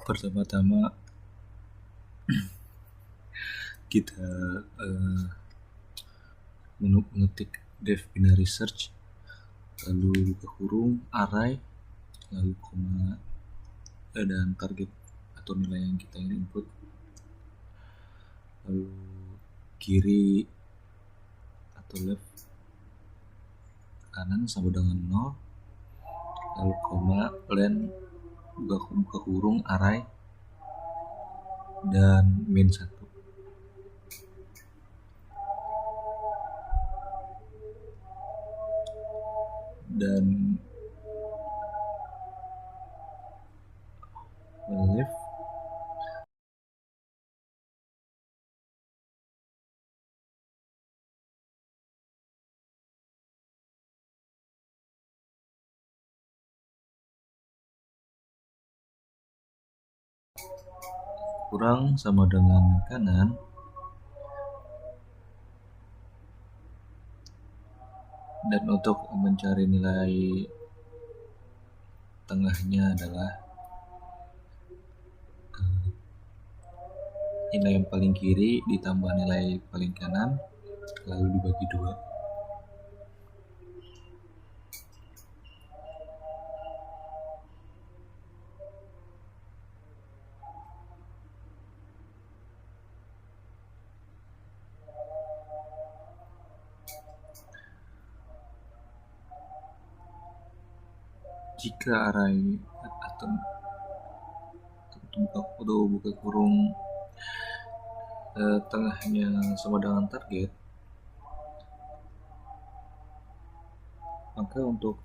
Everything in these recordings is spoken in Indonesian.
Pertama-tama kita eh, mengetik def binary search, lalu buka kurung array, lalu koma, dan target atau nilai yang kita ingin input, lalu kiri atau left kanan sama dengan 0, lalu koma, len, buka kurung array, dan min 1. Dan left kurang sama dengan kanan, dan untuk mencari nilai tengahnya adalah nilai yang paling kiri ditambah nilai paling kanan, lalu dibagi 2. Jika array atau buka kurung tengahnya sama dengan target, maka untuk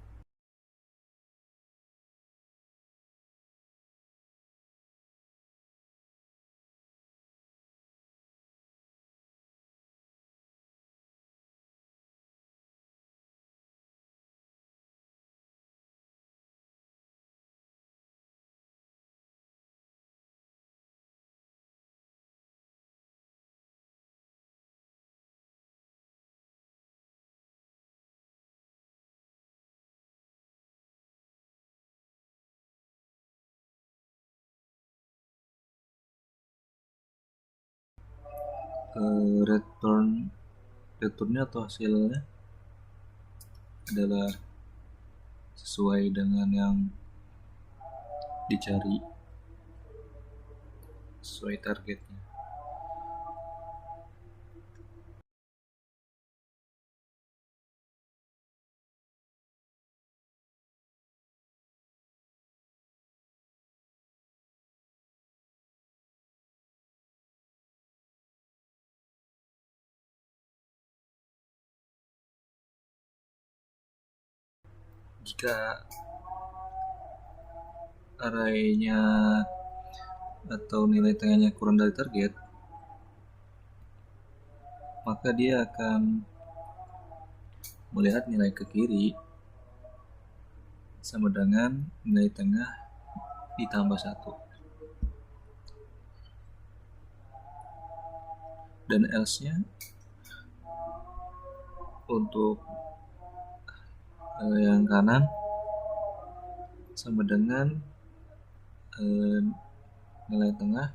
returnnya atau hasilnya adalah sesuai dengan yang dicari, sesuai targetnya. Jika arraynya atau nilai tengahnya kurang dari target, maka dia akan melihat nilai ke kiri sama dengan nilai tengah ditambah 1. Dan else-nya untuk yang kanan sama dengan nilai tengah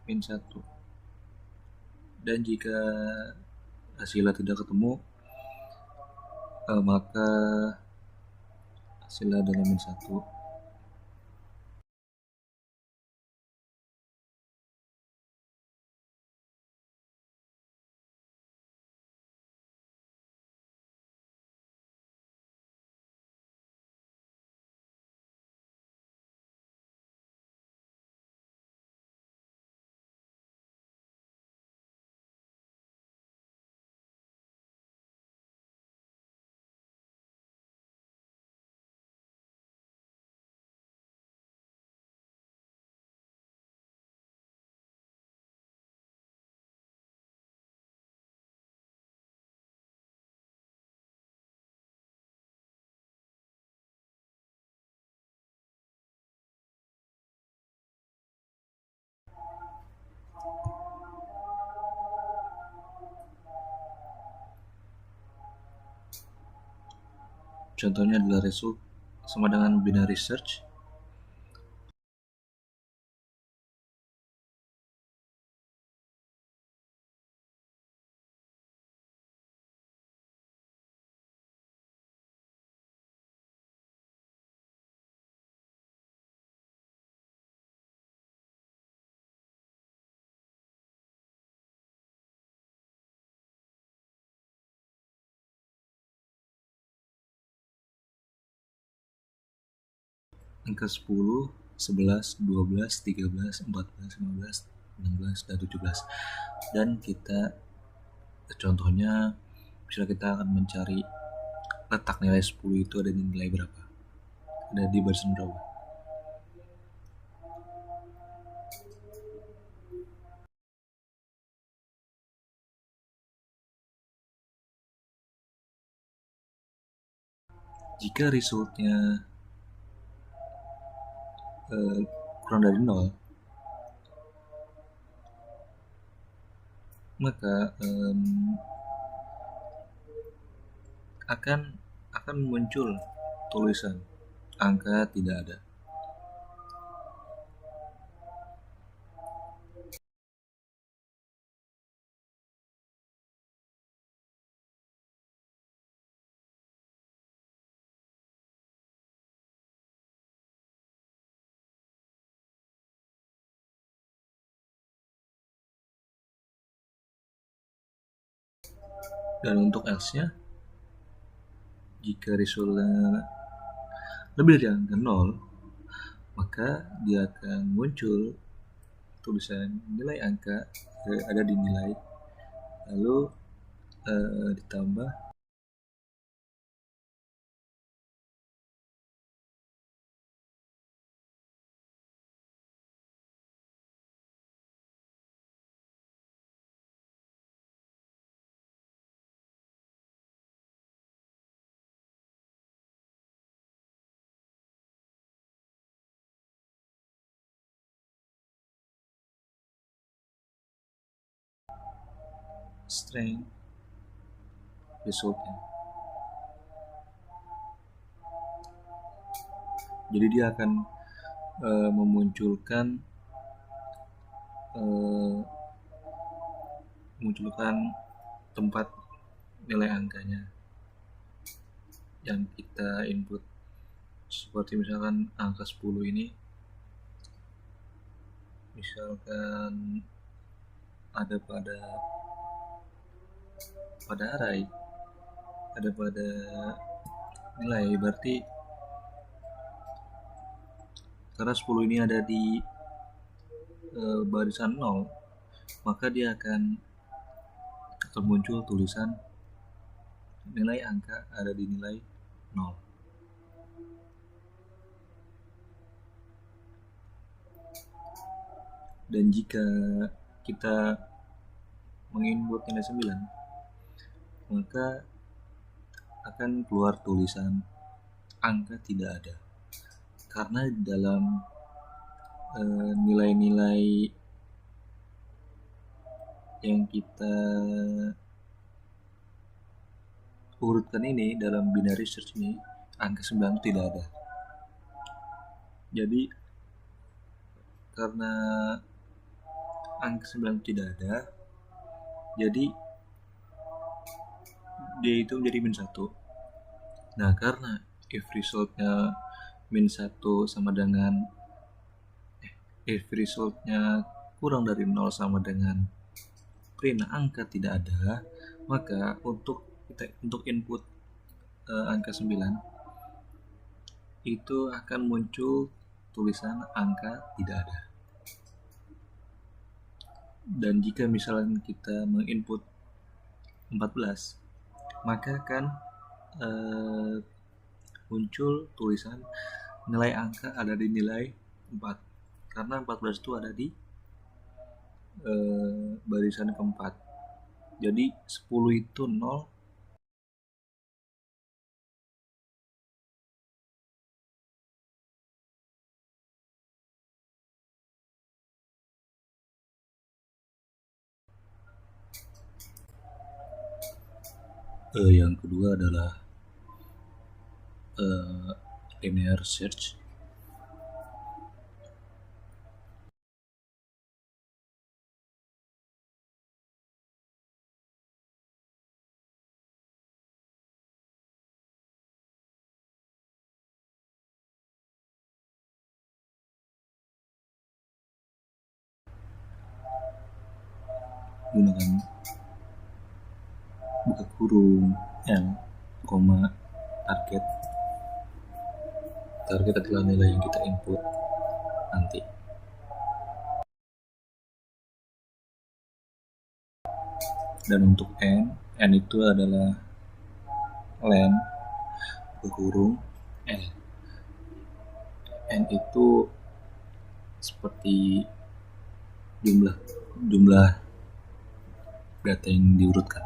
min 1. Dan jika hasilnya tidak ketemu, maka hasilnya adalah min 1. Contohnya adalah result sama dengan binary search. Angka 10, 11, 12, 13, 14, 15, 16, dan 17. Dan kita contohnya misalnya kita akan mencari letak nilai 10 itu ada di nilai berapa, ada di barisan berapa. Jika resultnya kurang dari 0, maka akan muncul tulisan angka tidak ada. Dan untuk else-nya, jika resultnya lebih dari angka 0, maka dia akan muncul tulisan nilai angka ada di nilai, lalu ditambah string resultnya. Jadi dia akan memunculkan tempat nilai angkanya yang kita input. Seperti misalkan angka 10 ini, misalkan ada pada array, ada pada nilai, berarti karena 10 ini ada di barisan 0, maka dia akan muncul tulisan nilai angka ada di nilai 0. Dan jika kita menginput nilai 9, maka akan keluar tulisan angka tidak ada. Karena dalam nilai-nilai yang kita urutkan ini dalam binary search ini, angka 9 tidak ada. Jadi karena angka 9 tidak ada, jadi dia itu menjadi min 1. Nah, karena if resultnya min 1 sama dengan if resultnya kurang dari 0 sama dengan print angka tidak ada, maka untuk input angka 9 itu akan muncul tulisan angka tidak ada. Dan jika misalnya kita menginput 14, maka akan muncul tulisan nilai angka ada di nilai 4, karena 14 itu ada di barisan keempat. Jadi 10 itu 0, yang kedua adalah linear search. Gunakan buka kurung L, koma, target. Target adalah nilai yang kita input nanti. Dan untuk N itu adalah len, buka kurung L. N itu seperti jumlah data yang diurutkan.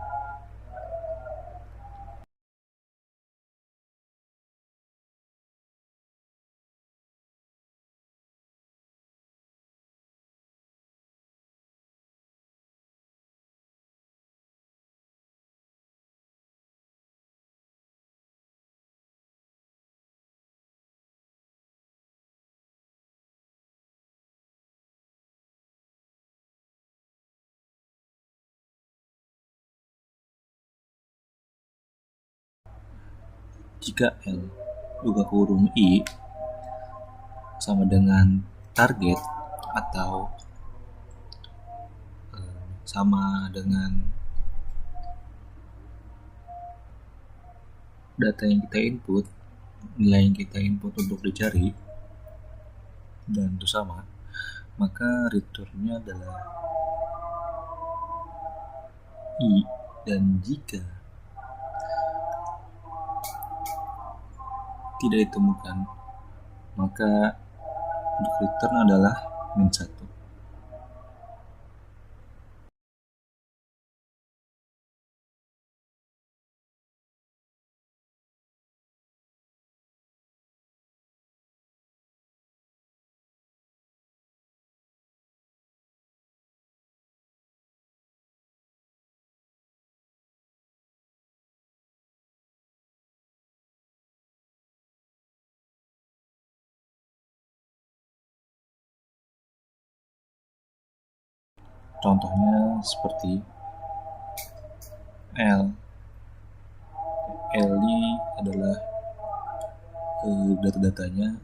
Jika L buka kurung I sama dengan target atau sama dengan data yang kita input, nilai yang kita input untuk dicari, dan itu sama, maka returnnya adalah I. Dan jika tidak ditemukan, maka untuk return adalah -1. Contohnya seperti L. L ini adalah data-datanya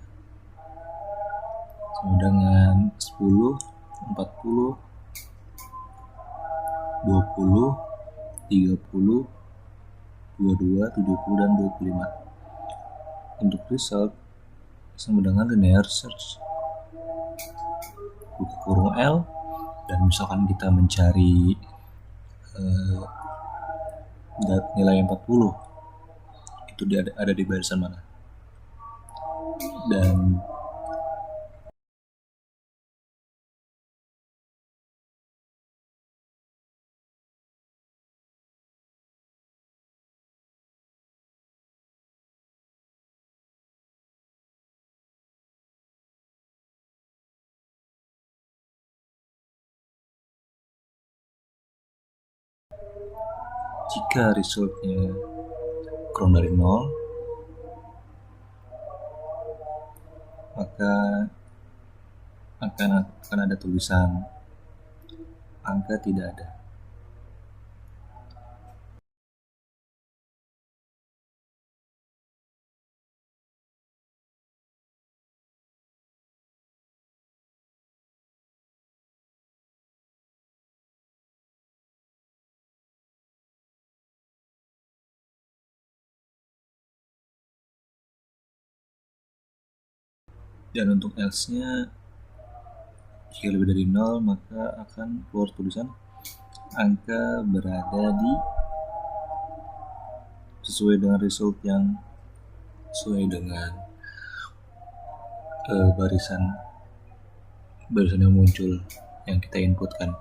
sama dengan 10, 40, 20, 30, 22, 70, dan 25. Untuk result sama dengan linear search. Buka kurung L, dan misalkan kita mencari nilai 40, itu ada di barisan mana. Dan jika resultnya kurang dari 0, maka akan ada tulisan angka tidak ada. Dan untuk else-nya, jika lebih dari 0, maka akan keluar tulisan angka berada di sesuai dengan result yang sesuai dengan barisan yang muncul yang kita inputkan.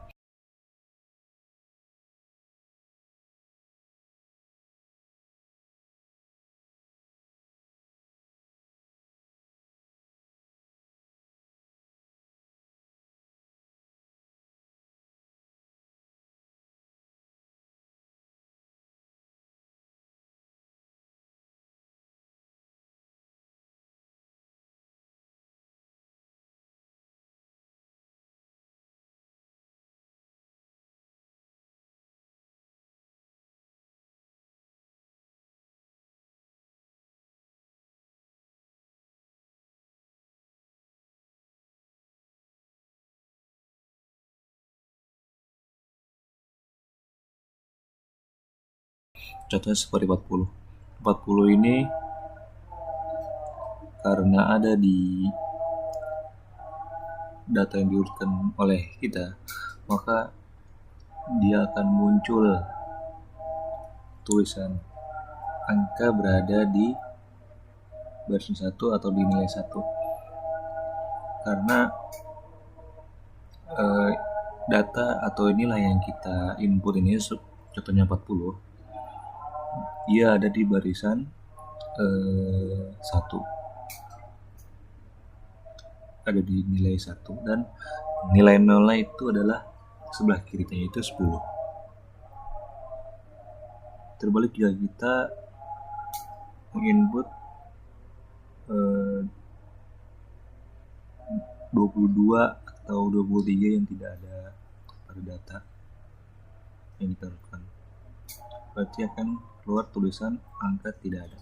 Contohnya seperti 40. 40 ini karena ada di data yang diurutkan oleh kita, maka dia akan muncul tulisan angka berada di baris 1 atau di nilai 1. Karena data atau inilah yang kita input ini, contohnya 40, dia ada di barisan 1, ada di nilai 1, dan nilai nolnya itu adalah sebelah kirinya, yaitu 10. Terbalik jika kita menginput 22 atau 23 yang tidak ada pada data yang ditaruhkan, berarti akan keluar tulisan angka tidak ada.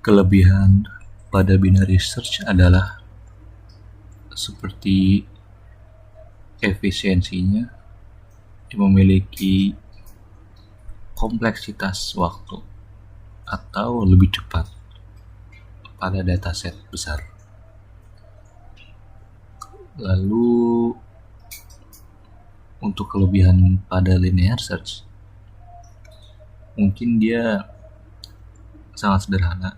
Kelebihan pada binary search adalah seperti efisiensinya yang memiliki kompleksitas waktu atau lebih cepat pada dataset besar. Lalu untuk kelebihan pada linear search, mungkin dia sangat sederhana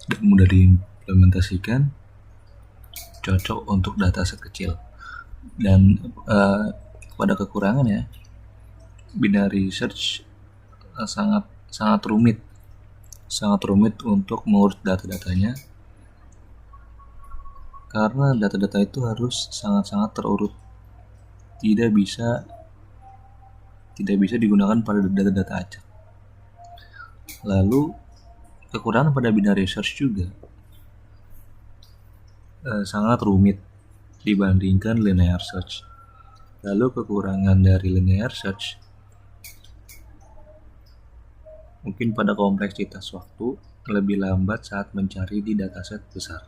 dan mudah diimplementasikan, cocok untuk dataset kecil. Dan pada kekurangannya, binary search sangat rumit untuk mengurus data-datanya, karena data-data itu harus sangat terurut, tidak bisa digunakan pada data-data acak. Lalu kekurangan pada binary search juga sangat rumit dibandingkan linear search. Lalu kekurangan dari linear search mungkin pada kompleksitas waktu, lebih lambat saat mencari di dataset besar.